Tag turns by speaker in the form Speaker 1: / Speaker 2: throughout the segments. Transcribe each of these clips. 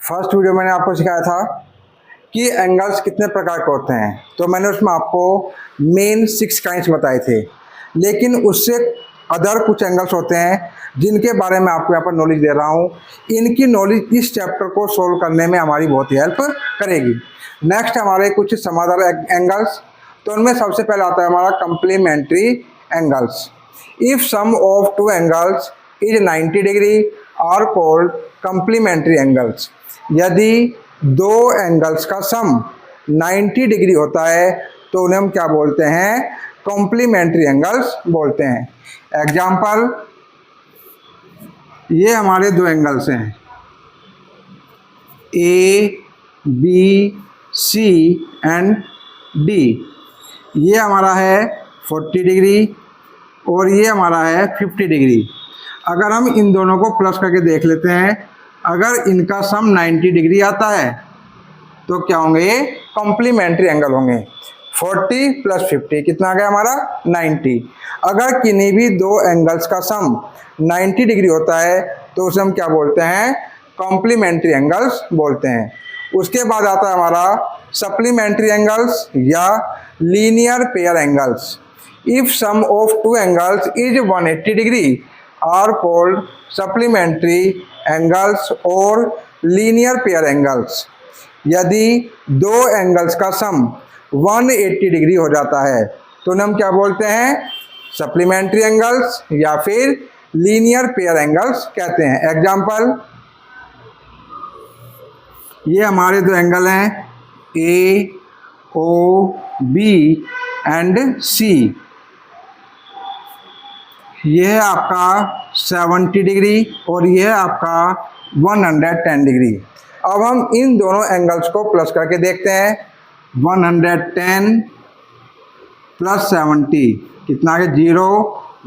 Speaker 1: First video मैंने आपको सिखाया था कि एंगल्स कितने प्रकार के होते हैं, तो मैंने उसमें आपको मेन 6 काइंड्स बताए थे। लेकिन उससे अदर कुछ एंगल्स होते हैं जिनके बारे में आपको यहाँ पर नॉलेज दे रहा हूँ। इनकी नॉलेज इस चैप्टर को सोल्व करने में हमारी बहुत ही हेल्प करेगी। नेक्स्ट हमारे कुछ समाधान एंगल्स, तो उनमें सबसे पहले आता है हमारा complementary angles. If sum of two angles is 90 degree are called complementary angles. यदि दो एंगल्स का सम 90 डिग्री होता है तो उन्हें हम क्या बोलते हैं? कॉम्प्लीमेंट्री एंगल्स बोलते हैं। एग्जाम्पल, ये हमारे दो एंगल्स हैं A B C and D. ये हमारा है 40 डिग्री और ये हमारा है 50 डिग्री। अगर हम इन दोनों को प्लस करके देख लेते हैं, अगर इनका सम 90 डिग्री आता है तो क्या होंगे? ये कॉम्प्लीमेंट्री एंगल होंगे। 40 प्लस 50 कितना आ गया हमारा? 90। अगर किन्हीं भी दो एंगल्स का सम 90 डिग्री होता है तो उसे हम क्या बोलते हैं? कॉम्प्लीमेंट्री एंगल्स बोलते हैं। उसके बाद आता है हमारा सप्लीमेंट्री एंगल्स या linear pair angles. If sum of two angles is 180 degree are called supplementary angles और लीनियर पेयर एंगल्स। यदि दो एंगल्स का सम 180 डिग्री हो जाता है तो उन्हें हम क्या बोलते हैं? सप्लीमेंट्री एंगल्स या फिर लीनियर पेयर एंगल्स कहते हैं। एग्जाम्पल, ये हमारे दो एंगल हैं ए ओ बी एंड सी। ये है आपका 70 डिग्री और ये है आपका 110 डिग्री। अब हम इन दोनों एंगल्स को प्लस करके देखते हैं। 110 प्लस 70 कितना आ गया? 0,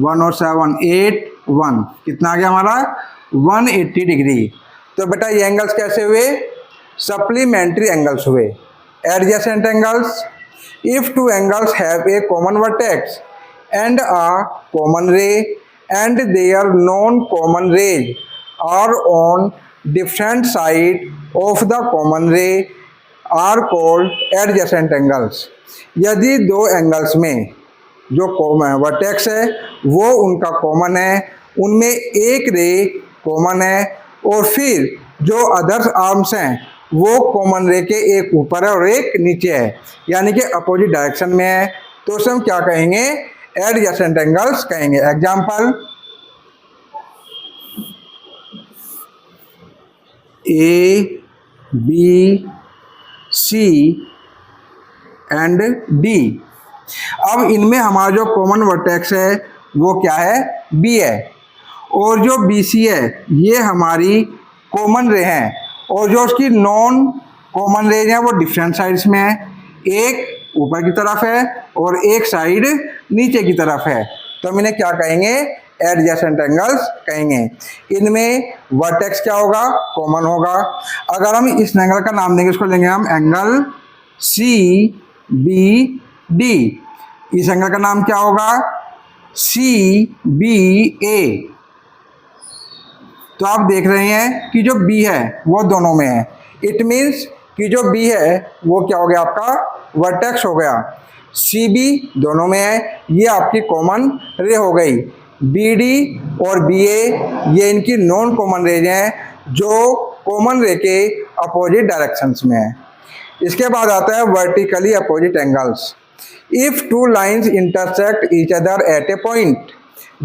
Speaker 1: 1 और 7 8, 1 कितना आ गया हमारा? 180 डिग्री। तो बेटा ये एंगल्स कैसे हुए? सप्लीमेंट्री एंगल्स हुए। Adjacent angles, if two angles have a common vertex and a common ray and their non-common rays are on different side of the common ray are called adjacent angles। यदि दो angles में जो vertex है वो उनका common है, उनमें एक रे कॉमन है और फिर जो अदर्स आर्म्स हैं वो कॉमन रे के एक ऊपर है और एक नीचे है, यानी कि अपोजिट डायरेक्शन में है, तो उसे हम क्या कहेंगे? एडजेसेंट एंगल्स कहेंगे। Example, A B C and D. अब इनमें हमारा जो कॉमन वर्टेक्स है वो क्या है? बी है। और जो बी सी है ये हमारी कॉमन रे हैं और जो उसकी नॉन कॉमन रेज है वो डिफरेंट साइड्स में है। एक ऊपर की तरफ है और एक साइड नीचे की तरफ है, तो हम इन्हें क्या कहेंगे? एडजेसेंट एंगल्स कहेंगे। इनमें वर्टेक्स क्या होगा? कॉमन होगा। अगर हम इस एंगल का नाम देंगे, इसको लेंगे हम एंगल सी बी डी। इस एंगल का नाम क्या होगा? सी बी ए। तो आप देख रहे हैं कि जो बी है वो दोनों में है। इट मीन्स कि जो बी है वो क्या हो गया? आपका वर्टेक्स हो गया। सी बी दोनों में है, ये आपकी कॉमन रे हो गई। बी डी और बी ए ये इनकी नॉन कॉमन रेज हैं जो कॉमन रे के अपोजिट डायरेक्शंस में है। इसके बाद आता है vertically opposite angles. If two lines intersect each other at a point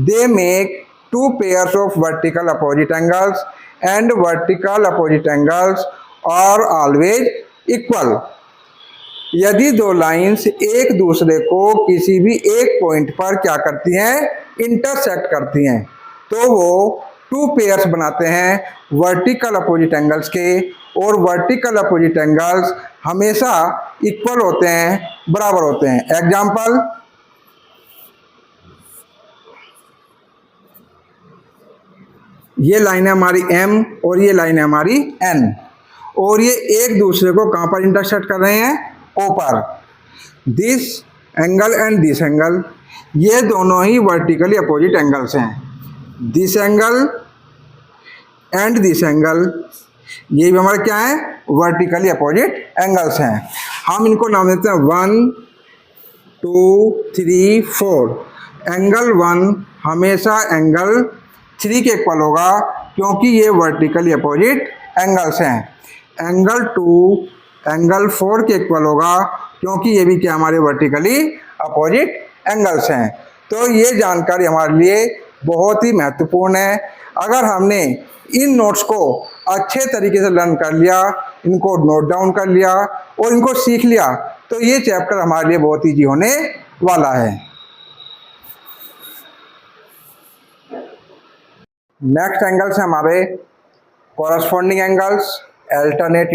Speaker 1: they make two pairs of vertical opposite angles and vertical opposite angles are always equal. यदि दो लाइंस एक दूसरे को किसी भी एक पॉइंट पर क्या करती हैं? इंटरसेक्ट करती हैं, तो वो टू पेयर्स बनाते हैं वर्टिकल अपोजिट एंगल्स के, और वर्टिकल अपोजिट एंगल्स हमेशा इक्वल होते हैं, बराबर होते हैं। एग्जाम्पल, ये लाइन है हमारी M और ये लाइन है हमारी N, और ये एक दूसरे को कहाँ पर इंटरसेक्ट कर रहे हैं? O पर। This angle and this angle ये दोनों ही वर्टिकली अपोजिट एंगल्स हैं। This angle and this angle ये भी हमारे क्या है, वर्टिकली अपोजिट एंगल्स हैं। हम इनको नाम देते हैं 1 2 3 4। एंगल 1 हमेशा एंगल 3 के इक्वल होगा क्योंकि ये वर्टिकली अपोजिट एंगल्स हैं। एंगल 2 एंगल 4 के इक्वल होगा क्योंकि ये भी क्या हमारे वर्टिकली अपोजिट एंगल्स हैं। तो ये जानकारी हमारे लिए बहुत ही महत्वपूर्ण है। अगर हमने इन नोट्स को अच्छे तरीके से लर्न कर लिया, इनको नोट डाउन कर लिया और इनको सीख लिया, तो ये चैप्टर हमारे लिए बहुत ईजी होने वाला है। नेक्स्ट एंगल्स हैं हमारे corresponding angles, alternate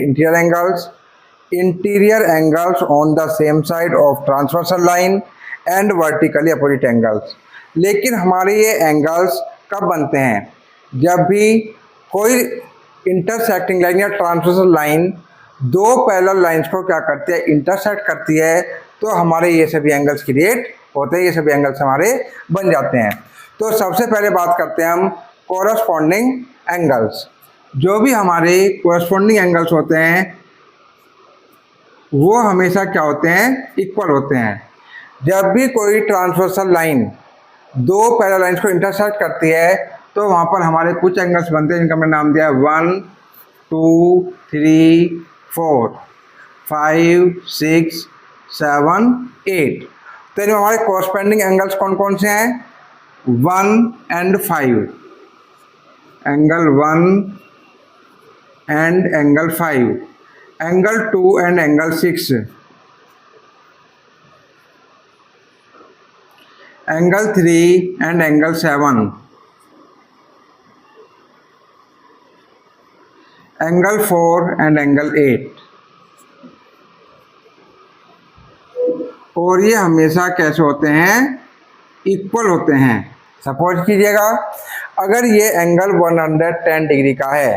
Speaker 1: interior angles on the same side of transversal line and vertically opposite angles. लेकिन हमारे ये एंगल्स कब बनते हैं, जब भी कोई इंटरसेक्टिंग लाइन या ट्रांसवर्सल लाइन दो पैरेलल लाइंस को क्या करती है, इंटरसेक्ट करती है, तो हमारे ये सभी एंगल्स क्रिएट होते हैं, ये सभी एंगल्स हमारे बन जाते हैं। तो सबसे पहले बात करते हैं हम कोरस्पॉन्डिंग एंगल्स। जो भी हमारे कोरस्पॉन्डिंग एंगल्स होते हैं वो हमेशा क्या होते हैं, इक्वल होते हैं। जब भी कोई ट्रांसवर्सल लाइन दो पैरेलल लाइंस को इंटरसेक्ट करती है तो वहाँ पर हमारे कुछ एंगल्स बनते हैं जिनका मैंने नाम दिया है 1 2 3 4 5 6 7 8। तो इनमें हमारे कोरस्पॉन्डिंग एंगल्स कौन कौन से हैं, 1 and 5, angle 1 and angle 5, angle 2 and angle 6, angle 3 and angle 7, angle 4 and angle 8। और ये हमेशा कैसे होते हैं, इक्वल होते हैं। सपोज कीजिएगा अगर ये एंगल 110 डिग्री का है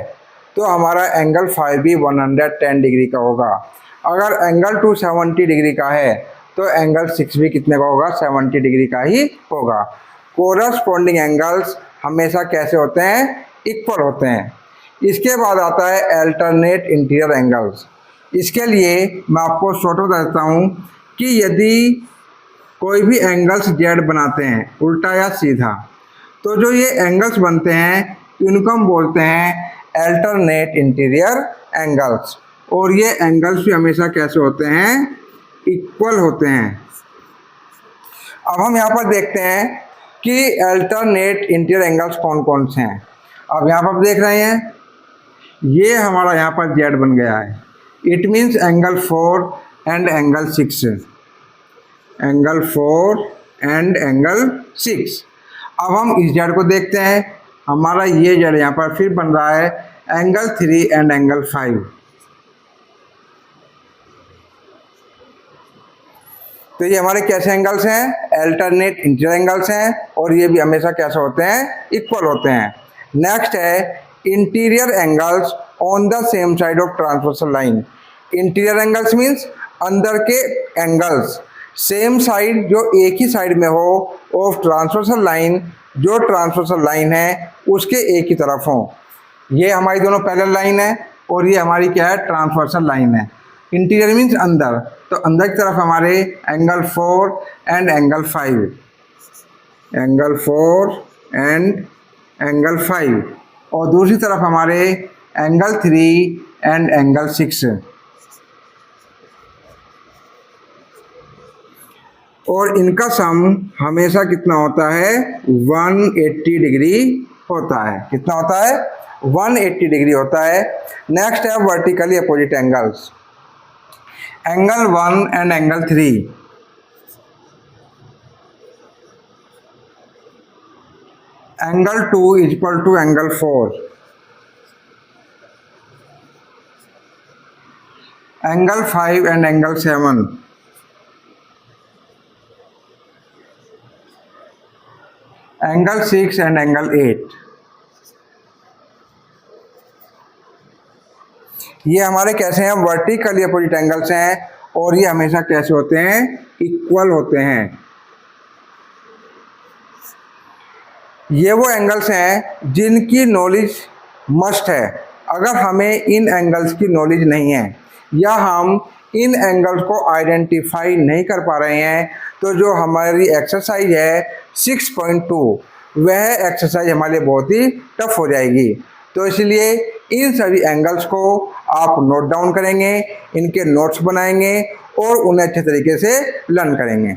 Speaker 1: तो हमारा एंगल 5 भी 110 डिग्री का होगा। अगर एंगल 270 डिग्री का है तो एंगल 6 भी कितने का होगा, 70 डिग्री का ही होगा। कोरस्पॉन्डिंग एंगल्स हमेशा कैसे होते हैं, इक्वल होते हैं। इसके बाद आता है अल्टरनेट इंटीरियर एंगल्स। इसके लिए मैं आपको शॉर्ट बता देता हूँ कि यदि कोई भी एंगल्स जेड बनाते हैं उल्टा या सीधा, तो जो ये एंगल्स बनते हैं इनको हम बोलते हैं अल्टरनेट इंटीरियर एंगल्स। और ये एंगल्स भी हमेशा कैसे होते हैं, इक्वल होते हैं। अब हम यहाँ पर देखते हैं कि अल्टरनेट इंटीरियर एंगल्स कौन कौन से हैं। अब यहाँ पर आप देख रहे हैं ये हमारा यहाँ पर जेड बन गया है, it means angle 4 and angle 6, angle 4 and angle 6। अब हम इस जेड को देखते हैं, हमारा ये जेड यहाँ पर फिर बन रहा है एंगल 3 एंड एंगल 5। तो ये हमारे कैसे एंगल्स हैं, अल्टरनेट इंटीरियर एंगल्स हैं और ये भी हमेशा कैसे होते हैं, इक्वल होते हैं। नेक्स्ट है interior angles on the same side of transversal line. Interior angles means अंदर के एंगल्स, सेम साइड जो एक ही साइड में हो ऑफ ट्रांसवर्सल लाइन, जो ट्रांसवर्सल लाइन है उसके एक ही तरफ हो। ये हमारी दोनों पैरेलल लाइन है और ये हमारी क्या है, ट्रांसवर्सल लाइन है। इंटीरियर मीन्स अंदर, तो अंदर की तरफ हमारे angle 4 and angle 5, angle 4 and angle 5, और दूसरी तरफ हमारे एंगल 3 एंड एंगल 6। और इनका सम हमेशा कितना होता है, 180 डिग्री होता है। कितना होता है, 180 डिग्री होता है। नेक्स्ट है vertically opposite angles, angle 1 and angle 3, angle 2 is equal to angle 4, angle 5 and angle 7, angle 6 and angle 8। ये हमारे कैसे हैं, वर्टिकली अपोजिट एंगल्स हैं और ये हमेशा कैसे होते हैं, इक्वल होते हैं। ये वो एंगल्स हैं जिनकी नॉलेज मस्ट है। अगर हमें इन एंगल्स की नॉलेज नहीं है या हम इन एंगल्स को आइडेंटिफाई नहीं कर पा रहे हैं, तो जो हमारी एक्सरसाइज है 6.2 वह एक्सरसाइज हमारे लिए बहुत ही टफ हो जाएगी। तो इसलिए इन सभी एंगल्स को आप नोट डाउन करेंगे, इनके नोट्स बनाएंगे और उन्हें अच्छे तरीके से लर्न करेंगे।